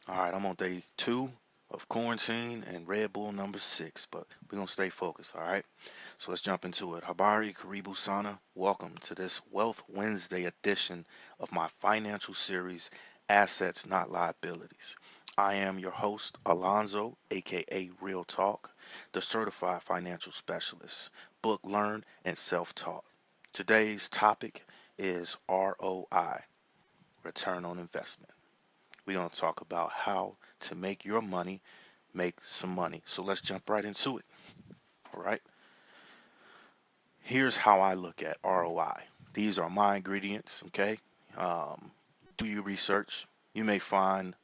All right, I'm on day 2 of quarantine and Red Bull number 6, but we're going to stay focused, all right? So let's jump into it. Habari Karibu Sana. Welcome to this Wealth Wednesday edition of my financial series, Assets Not Liabilities. I am your host, Alonzo, aka Real Talk, the certified financial specialist, book learned and self taught. Today's topic is ROI, return on investment. We're going to talk about how to make your money make some money. So let's jump right into it. All right. Here's how I look at ROI. These are my ingredients. Okay. Um, do your research. You may find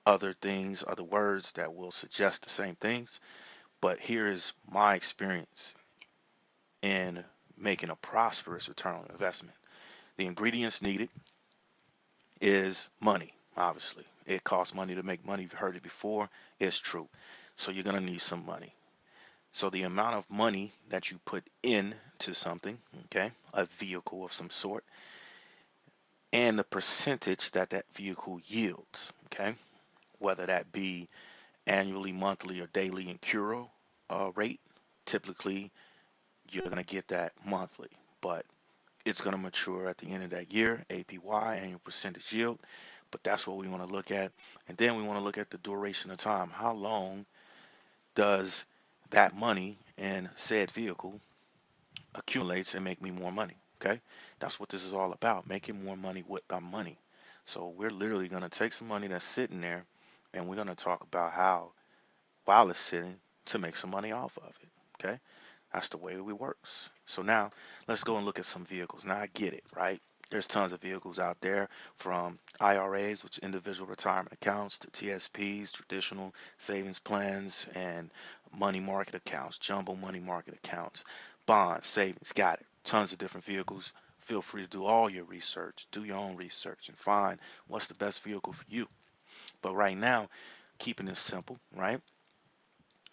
other things, other words that will suggest the same things. But here is my experience in making a prosperous return on investment. The ingredients needed is money, obviously. It costs money to make money. You've heard it before. It's true. So you're going to need some money. So the amount of money that you put into something, okay, a vehicle of some sort, and the percentage that that vehicle yields, okay, whether that be annually, monthly, or daily in Curo rate, typically you're going to get that monthly, but it's going to mature at the end of that year, APY, annual percentage yield. But that's what we want to look at. And then we want to look at the duration of time. How long does that money in said vehicle accumulates and make me more money? Okay, that's what this is all about, making more money with our money. So we're literally going to take some money that's sitting there and we're going to talk about how, while it's sitting, to make some money off of it. Okay, that's the way it works. So now let's go and look at some vehicles. Now I get it, right? There's tons of vehicles out there, from IRAs, which individual retirement accounts, to TSPs, traditional savings plans, and money market accounts, jumbo money market accounts, bonds, savings. Got it. Tons of different vehicles. Feel free to do all your research, do your own research, and find what's the best vehicle for you. But right now, keeping it simple, right?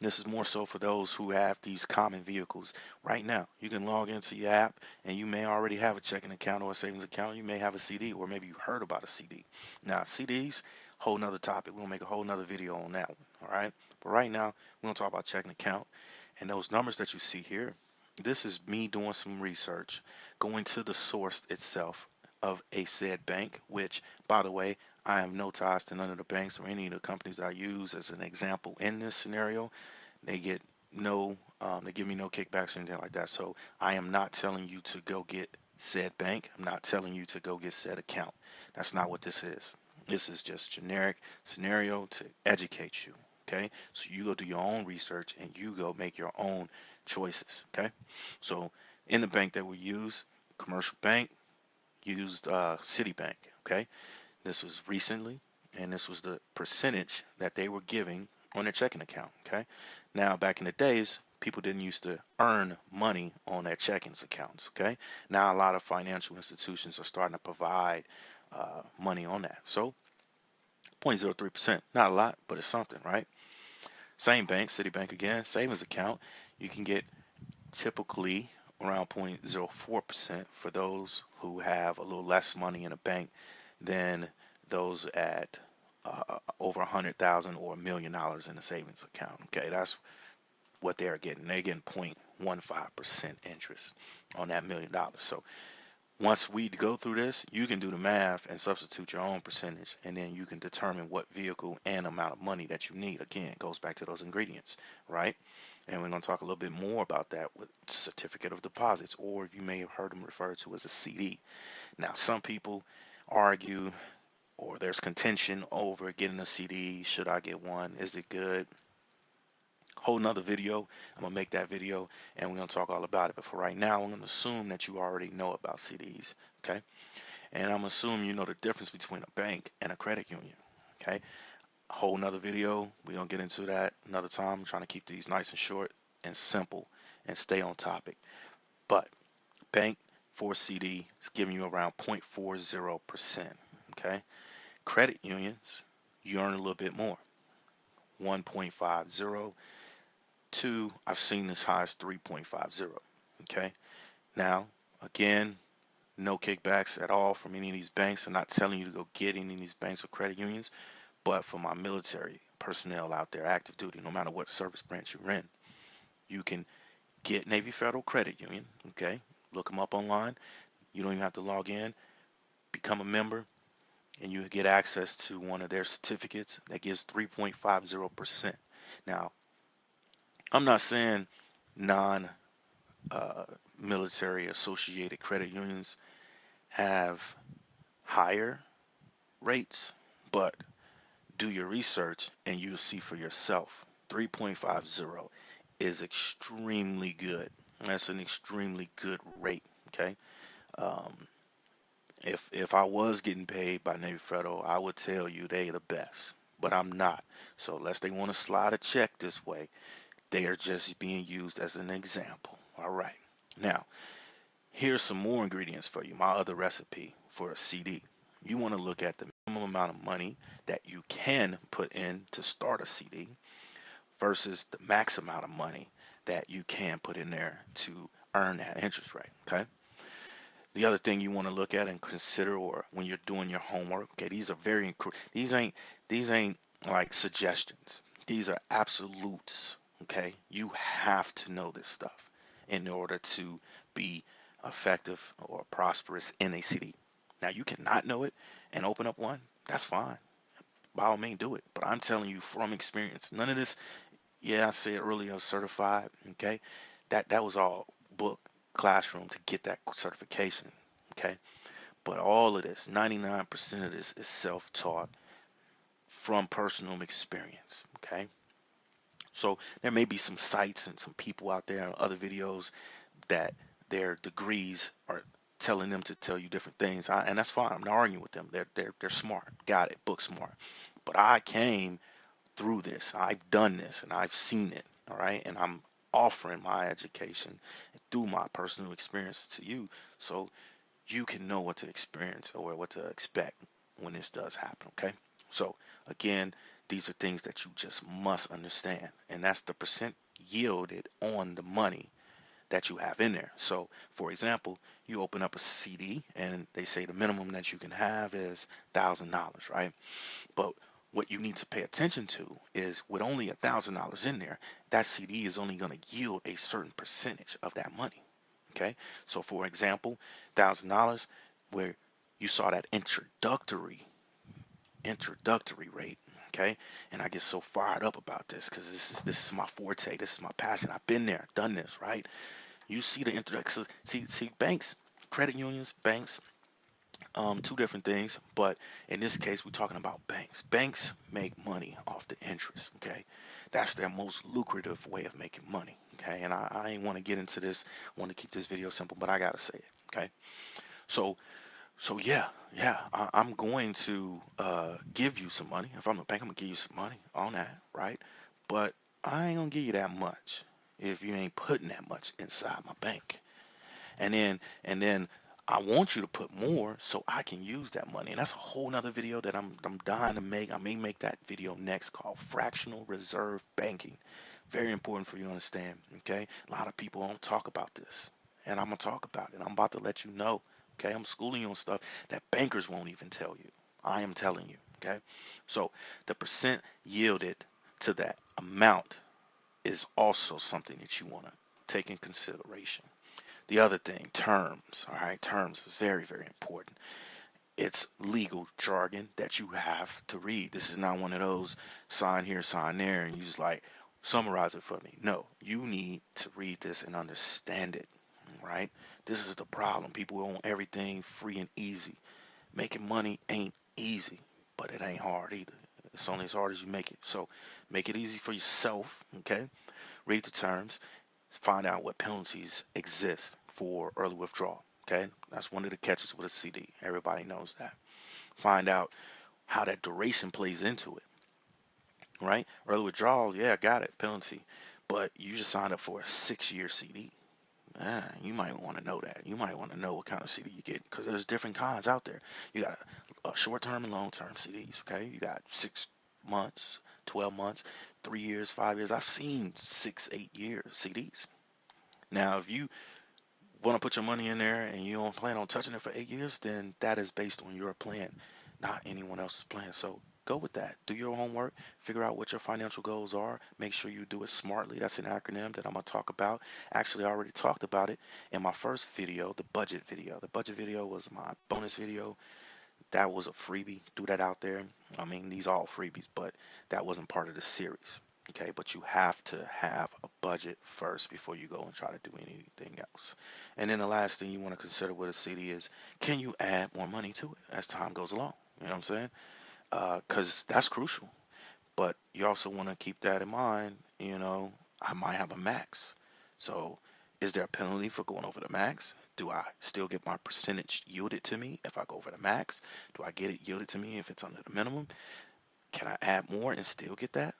This is more so for those who have these common vehicles. Right now, you can log into your app and you may already have a checking account or a savings account. You may have a CD, or maybe you heard about a CD. Now, CDs, whole nother topic. We'll make a whole nother video on that one. All right. But right now, we're going to talk about checking account. And those numbers that you see here, this is me doing some research, going to the source itself of a said bank, which, by the way, I have no ties to none of the banks or any of the companies that I use as an example in this scenario. They get no, they give me no kickbacks or anything like that. So I am not telling you to go get said bank. I'm not telling you to go get said account. That's not what this is. This is just generic scenario to educate you. Okay. So you go do your own research and you go make your own choices. Okay. So in the bank that we use, commercial bank, used Citibank. Okay. This was recently, and this was the percentage that they were giving on their checking account. Okay. Now, back in the days, people didn't used to earn money on their checkings accounts. Okay. Now, a lot of financial institutions are starting to provide money on that. So, 0.03%, not a lot, but it's something, right? Same bank, Citibank again, savings account, you can get typically around 0.04% for those who have a little less money in a bank than those at over 100,000 or $1 million in a savings account. Okay, that's what they're getting. They're getting 0.15% interest on that $1 million. So once we go through this, you can do the math and substitute your own percentage, and then you can determine what vehicle and amount of money that you need. Again, it goes back to those ingredients, right? And we're going to talk a little bit more about that with certificate of deposits, or you may have heard them referred to as a CD. Now, some people argue, or there's contention over getting a CD. Should I get one? Is it good? Whole nother video. I'm gonna make that video and we're gonna talk all about it. But for right now, I'm gonna assume that you already know about CDs. Okay. And I'm assuming you know the difference between a bank and a credit union. Okay. A whole nother video. We're gonna get into that another time. I'm trying to keep these nice and short and simple and stay on topic. But bank for CD is giving you around 0.40%. Okay. Credit unions, you earn a little bit more. 1.50 to, I've seen as high as 3.50. Okay. Now, again, no kickbacks at all from any of these banks. I'm not telling you to go get any of these banks or credit unions, But for my military personnel out there, active duty, no matter what service branch you're in, you can get Navy Federal Credit Union. Okay, look them up online. You don't even have to log in. Become a member, and you get access to one of their certificates that gives 3.50%. Now, I'm not saying non military associated credit unions have higher rates, but do your research and you'll see for yourself. 3.50 is extremely good. That's an extremely good rate. Okay. Um, if I was getting paid by Navy Federal, I would tell you they the best, but I'm not. So unless they want to slide a check this way, they are just being used as an example. All right. Now, here's some more ingredients for you. My other recipe for a CD. You want to look at the minimum amount of money that you can put in to start a CD versus the max amount of money that you can put in there to earn that interest rate. Okay. The other thing you want to look at and consider, or when you're doing your homework, okay, these are these ain't like suggestions. These are absolutes. Okay, you have to know this stuff in order to be effective or prosperous in a city. Now you cannot know it and open up one. That's fine. By all means, do it. But I'm telling you from experience, none of this. Yeah, I said earlier, certified. Okay, that was all book classroom to get that certification. Okay, but all of this, 99% of this is self-taught from personal experience. Okay, so there may be some sites and some people out there and other videos that their degrees are telling them to tell you different things, and that's fine. I'm not arguing with them. They're smart. Got it. Book smart. But I came through this. I've done this and I've seen it. All right, and I'm offering my education through my personal experience to you, so you can know what to experience or what to expect when this does happen. Okay, so again, these are things that you just must understand, and that's the percent yielded on the money that you have in there. So for example, you open up a CD and they say the minimum that you can have is $1,000, right? But what you need to pay attention to is with only $1,000 in there, that CD is only going to yield a certain percentage of that money. Okay, so for example, $1,000, where you saw that introductory rate. Okay, and I get so fired up about this because this is my forte. This is my passion. I've been there, done this. Right? You see the introduction. See, banks, credit unions, banks, two different things, but in this case, we're talking about banks. Banks make money off the interest. Okay, that's their most lucrative way of making money. Okay, and I ain't want to get into this. I want to keep this video simple, but I gotta say it. Okay, so I'm going to give you some money. If I'm a bank, I'm gonna give you some money on that, right? But I ain't gonna give you that much if you ain't putting that much inside my bank. And then I want you to put more so I can use that money. And that's a whole nother video that I'm dying to make. I may make that video next, called fractional reserve banking. Very important for you to understand. Okay. A lot of people don't talk about this. And I'm gonna talk about it. I'm about to let you know. Okay. I'm schooling you on stuff that bankers won't even tell you. I am telling you. Okay. So the percent yielded to that amount is also something that you want to take in consideration. The other thing, terms. All right, terms is very, very important. It's legal jargon that you have to read. This is not one of those sign here, sign there, and you just like summarize it for me. No, you need to read this and understand it. Right? This is the problem. People want everything free and easy. Making money ain't easy, but it ain't hard either. It's only as hard as you make it. So make it easy for yourself. Okay? Read the terms, find out what penalties exist for early withdrawal. Okay, that's one of the catches with a CD. Everybody knows that. Find out how that duration plays into it. Right, early withdrawal, yeah, got it, penalty, but you just signed up for a 6-year CD. You might want to know that. You might want to know what kind of CD you get because there's different kinds out there. You got a short-term and long-term CDs. Okay, you got 6 months, 12 months, 3 years, 5 years. I've seen 6, 8 years CDs. Now, if you want to put your money in there and you don't plan on touching it for 8 years, then that is based on your plan. not anyone else's plan. So go with that. Do your homework, figure out what your financial goals are. Make sure you do it smartly. That's an acronym that I'm going to talk about. Actually, I already talked about it in my first video, the budget video. The budget video was my bonus video. That was a freebie. Threw that out there. I mean, these are all freebies, but that wasn't part of the series. Okay, but you have to have a budget first before you go and try to do anything else. And then the last thing you want to consider with a CD is, can you add more money to it as time goes along? You know what I'm saying? Because that's crucial. But you also want to keep that in mind. I might have a max. So is there a penalty for going over the max? Do I still get my percentage yielded to me if I go over the max? Do I get it yielded to me if it's under the minimum? Can I add more and still get that?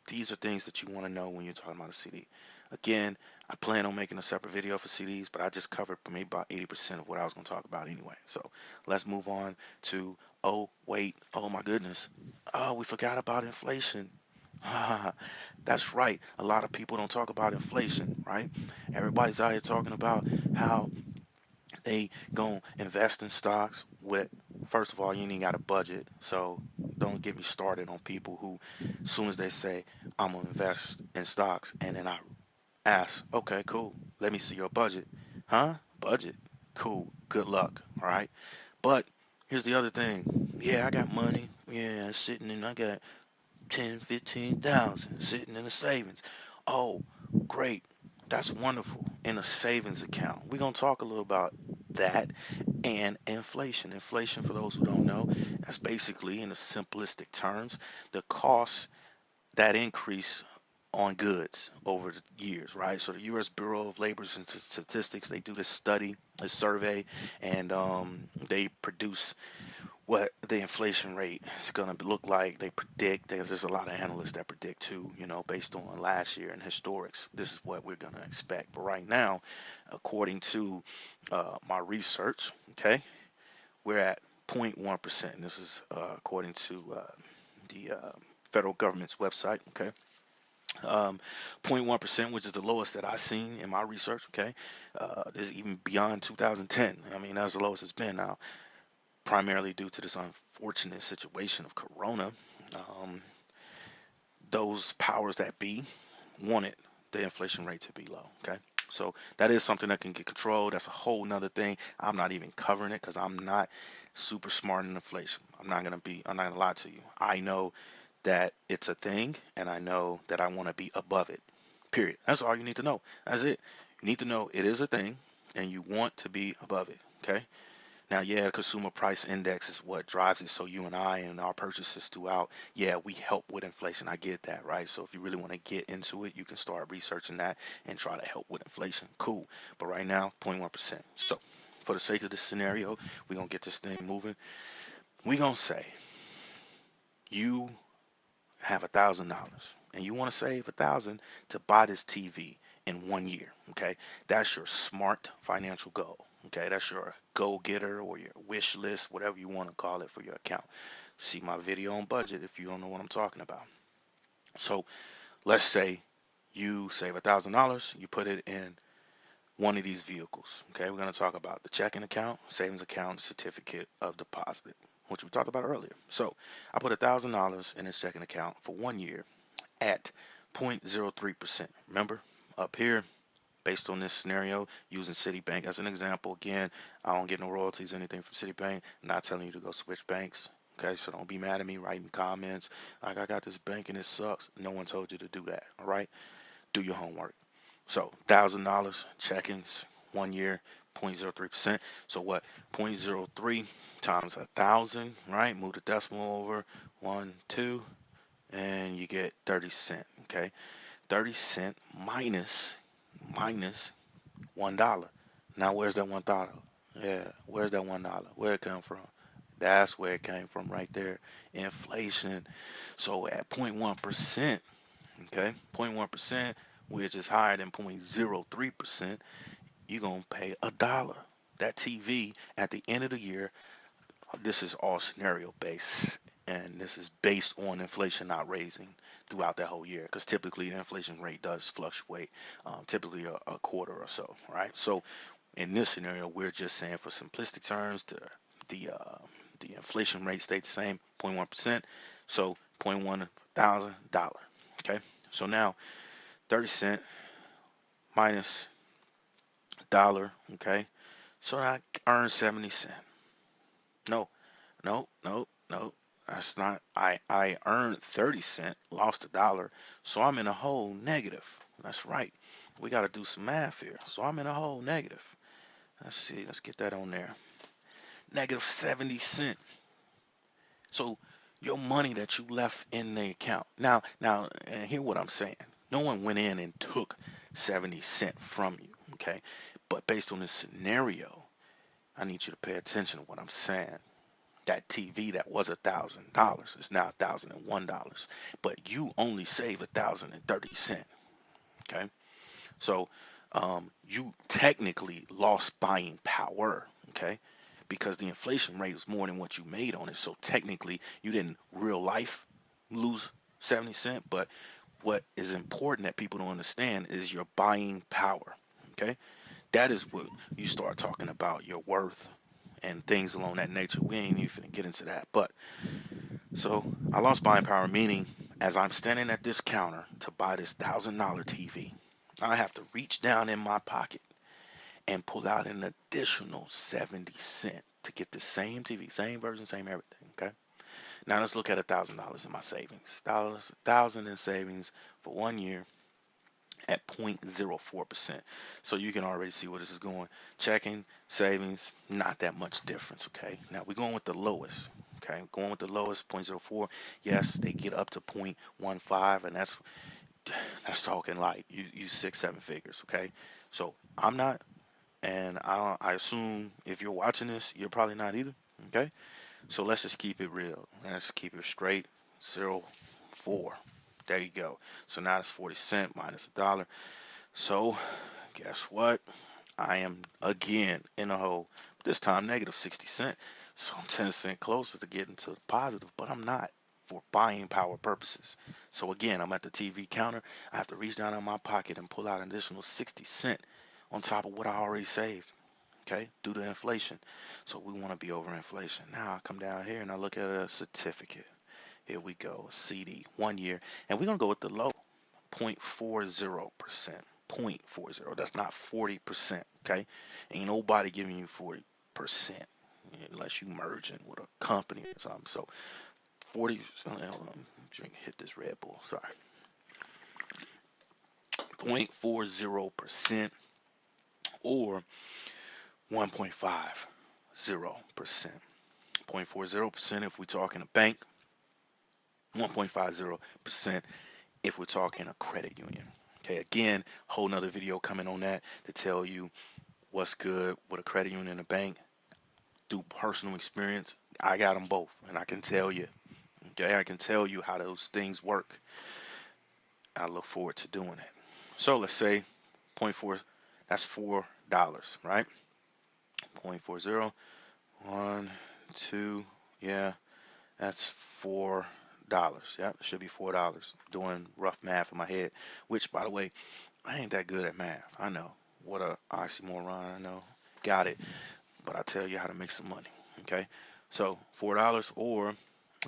These are things that you want to know when you're talking about a CD. Again, I plan on making a separate video for CDs, but I just covered maybe about 80% of what I was going to talk about anyway. So let's move on to, oh, wait, oh my goodness. Oh, we forgot about inflation. That's right. A lot of people don't talk about inflation, right? Everybody's out here talking about how they gonna invest in stocks with, first of all, you ain't got a budget. So don't get me started on people who, as soon as they say, I'm gonna invest in stocks, and then I ask, okay, cool, let me see your budget. Huh? Budget? Cool. Good luck. All right. But here's the other thing. Yeah, I got money. Yeah, sitting in, I got 10, 15,000 sitting in a savings. Oh, great. That's wonderful. In a savings account. We're going to talk a little about that and inflation. Inflation, for those who don't know, that's basically, in the simplistic terms, the cost that increase on goods over the years, right? So the U.S. Bureau of Labor and Statistics, they do this study, a survey, and they produce what the inflation rate is going to look like. They predict, there's a lot of analysts that predict too, based on last year and historics, this is what we're going to expect. But right now, according to my research, okay, we're at 0.1%. This is according to the federal government's website, okay. 0.1%, which is the lowest that I've seen in my research, okay. This is even beyond 2010. I mean, that's the lowest it's been now, primarily due to this unfortunate situation of Corona. Um, those powers that be wanted the inflation rate to be low. Okay. So that is something that can get controlled. That's a whole nother thing. I'm not even covering it because I'm not super smart in inflation. I'm not gonna lie to you. I know that it's a thing and I know that I want to be above it. Period. That's all you need to know. That's it. You need to know it is a thing and you want to be above it. Okay. Now, yeah, consumer price index is what drives it. So you and I and our purchases throughout, yeah, we help with inflation. I get that, right? So if you really want to get into it, you can start researching that and try to help with inflation. Cool. But right now, 0.1%. So for the sake of this scenario, we're going to get this thing moving. We're going to say you have $1,000 and you want to save 1,000 to buy this TV in 1 year. Okay, that's your smart financial goal. Okay, that's your go getter or your wish list, whatever you want to call it, for your account. See my video on budget if you don't know what I'm talking about. So let's say you save $1,000, you put it in one of these vehicles. Okay, we're going to talk about the checking account, savings account, certificate of deposit, which we talked about earlier. So I put $1,000 in this checking account for 1 year at 0.03%. Remember, up here, based on this scenario, using Citibank as an example. Again, I don't get no royalties or anything from Citibank. I'm not telling you to go switch banks. Okay, so don't be mad at me writing comments like I got this bank and it sucks. No one told you to do that. All right, do your homework. So $1,000 checkings, 1 year, 0.03%. So what? 0.03 times 1,000, right? Move the decimal over, 1, 2, and you get 30 cent. Okay, 30 cent minus $1. Now where's that $1? Yeah, where's that $1? Where it come from? That's where it came from right there. Inflation. So at 0.1%, okay, 0.1%, which is higher than 0.03%, you're gonna pay $1. That TV at the end of the year, this is all scenario based, and this is based on inflation not raising throughout that whole year, because typically the inflation rate does fluctuate, typically a quarter or so, right? So in this scenario, we're just saying, for simplistic terms, the the inflation rate stayed the same, 0.1%. So 0.1 $1,000. Okay. So now 30 cent minus dollar. Okay. So I earn 70 cent. No, no, no, no. That's not. I earned 30 cent, lost $1. So I'm in a whole negative. That's right. We got to do some math here. So I'm in a whole negative. Let's see. Let's get that on there. Negative 70 cent. So your money that you left in the account. Now, and hear what I'm saying. No one went in and took 70 cent from you, okay? But based on this scenario, I need you to pay attention to what I'm saying. That TV that was $1,000 is now $1,001, but you only saved 1,030 cent. Okay, so you technically lost buying power. Okay, because the inflation rate was more than what you made on it. So technically, you didn't real life lose 70 cent. But what is important that people don't understand is your buying power. Okay, that is what you start talking about your worth and things along that nature. We ain't even finna get into that. But so I lost buying power, meaning as I'm standing at this counter to buy this $1,000 TV, I have to reach down in my pocket and pull out an additional 70 cent to get the same TV, same version, same everything. Okay. Now let's look at $1,000 in my savings. Dollars, 1,000 in savings for 1 year at 0.04%. So you can already see where this is going. Checking, savings, not that much difference, okay? Now we're going with the lowest, okay? Going with the lowest, 0.04. Yes, they get up to 0.15, and that's talking like you 6, 7 figures, okay? So I'm not, and I assume if you're watching this, you're probably not either, okay? So let's just keep it real. Let's keep it straight. 0.04. There you go. So now it's 40 cent minus $1. So, guess what? I am again in a hole. This time negative 60 cent. So I'm 10 cent closer to getting to the positive, but I'm not for buying power purposes. So again, I'm at the TV counter. I have to reach down in my pocket and pull out an additional 60 cent on top of what I already saved. Okay, due to inflation. So we want to be over inflation. Now I come down here and I look at a certificate. Here we go, a CD, 1 year, and we're gonna go with the low. 0.40%. 0.40. That's not 40%. Okay. Ain't nobody giving you 40% unless you merging with a company or something. So 40. Hold on, hit this Red Bull. Sorry. 0.40% or 1.50%. 0.40% if we're talking a bank. 1.50% if we're talking a credit union. Okay, again, whole nother video coming on that to tell you what's good with a credit union and a bank. Through personal experience, I got them both, and I can tell you, okay, I can tell you how those things work. I look forward to doing it. So let's say zero point 0.4, that's $4, right? 0.40, 1, 2, yeah, that's $4. Yeah, it should be $4. Doing rough math in my head, which, by the way, I ain't that good at math. I know. What a oxymoron. I know. Got it. But I tell you how to make some money. Okay. So $4, or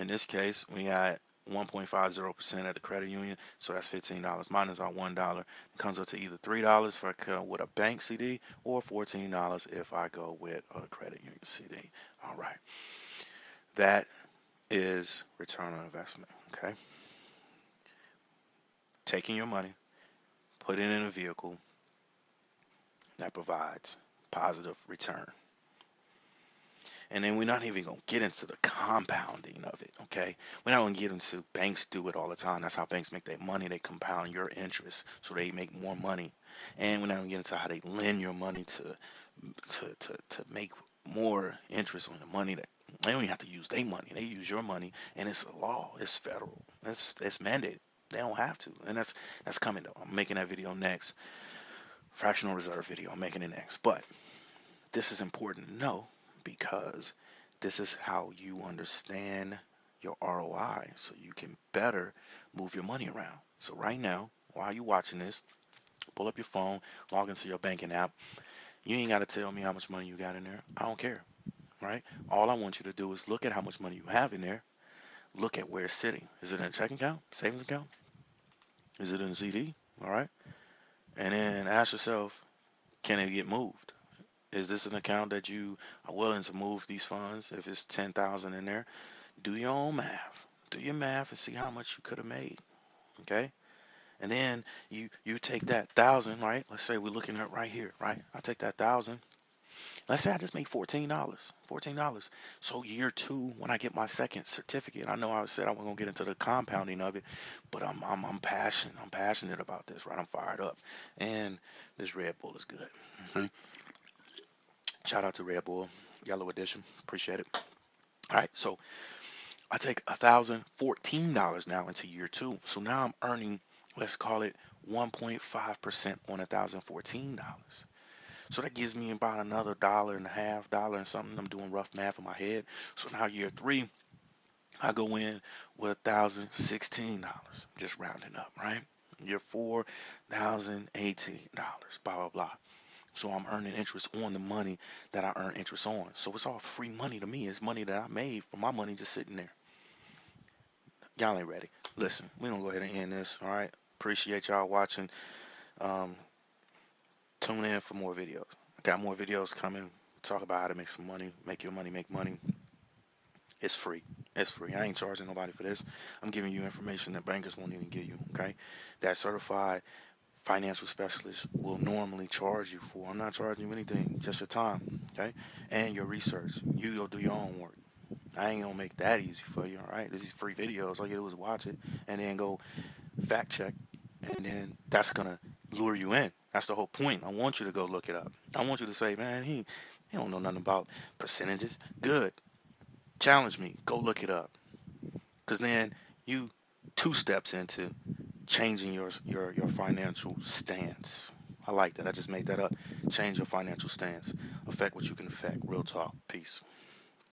in this case, we got 1.50% at the credit union. So that's $15 minus our $1. It comes up to either $3 if I go with a bank CD or $14 if I go with a credit union CD. All right. That is return on investment. Okay. Taking your money, put it in a vehicle that provides positive return. And then we're not even going to get into the compounding of it, okay? We're not going to get into banks do it all the time. That's how banks make their money. They compound your interest so they make more money. And we're not going to get into how they lend your money to make more interest on the money that they don't even have to use their money. They use your money, and it's a law. It's federal. It's mandated. They don't have to. And that's coming though. I'm making that video next. Fractional reserve video. I'm making it next. But this is important to know because this is how you understand your ROI so you can better move your money around. So right now, while you're watching this, pull up your phone, log into your banking app. You ain't got to tell me how much money you got in there. I don't care. right? All I want you to do is look at how much money you have in there. Look at where it's sitting. Is it in a checking account, savings account? Is it in a CD? All right. And then ask yourself, can it get moved? Is this an account that you are willing to move these funds? If it's 10,000 in there, do your own math. Do your math and see how much you could have made. Okay. And then you take that thousand, right? Let's say we're looking at right here, right? I take that thousand. Let's say I just made $14. $14. So year two, when I get my second certificate, I know I said I was gonna get into the compounding of it, but I'm passionate. I'm passionate about this, right? I'm fired up, and this Red Bull is good. Mhm. Shout out to Red Bull, Yellow Edition. Appreciate it. All right, so I take $1,014 now into year two. So now I'm earning, let's call it 1.5% on $1,014. So that gives me about another dollar and a half, dollar and something. I'm doing rough math in my head. So now year three, I go in with $1,016, just rounding up, right? Year four, $1,018, blah blah blah. So I'm earning interest on the money that I earn interest on. So it's all free money to me. It's money that I made from my money just sitting there. Y'all ain't ready. Listen, we're gonna go ahead and end this. All right. Appreciate y'all watching. Um, Tune in for more videos. Got more videos coming. Talk about how to make some money, make your money, make money. It's free. It's free. I ain't charging nobody for this. I'm giving you information that bankers won't even give you. Okay. That certified financial specialist will normally charge you for. I'm not charging you anything, just your time. Okay. And your research. You go do your own work. I ain't gonna make that easy for you. All right. These free videos. All you do is watch it and then go fact check, and then that's gonna lure you in. That's the whole point. I want you to go look it up. I want you to say, man, he don't know nothing about percentages. Good. Challenge me. Go look it up. Cause then you two steps into changing your financial stance. I like that. I just made that up. Change your financial stance. Affect what you can affect. Real talk. Peace.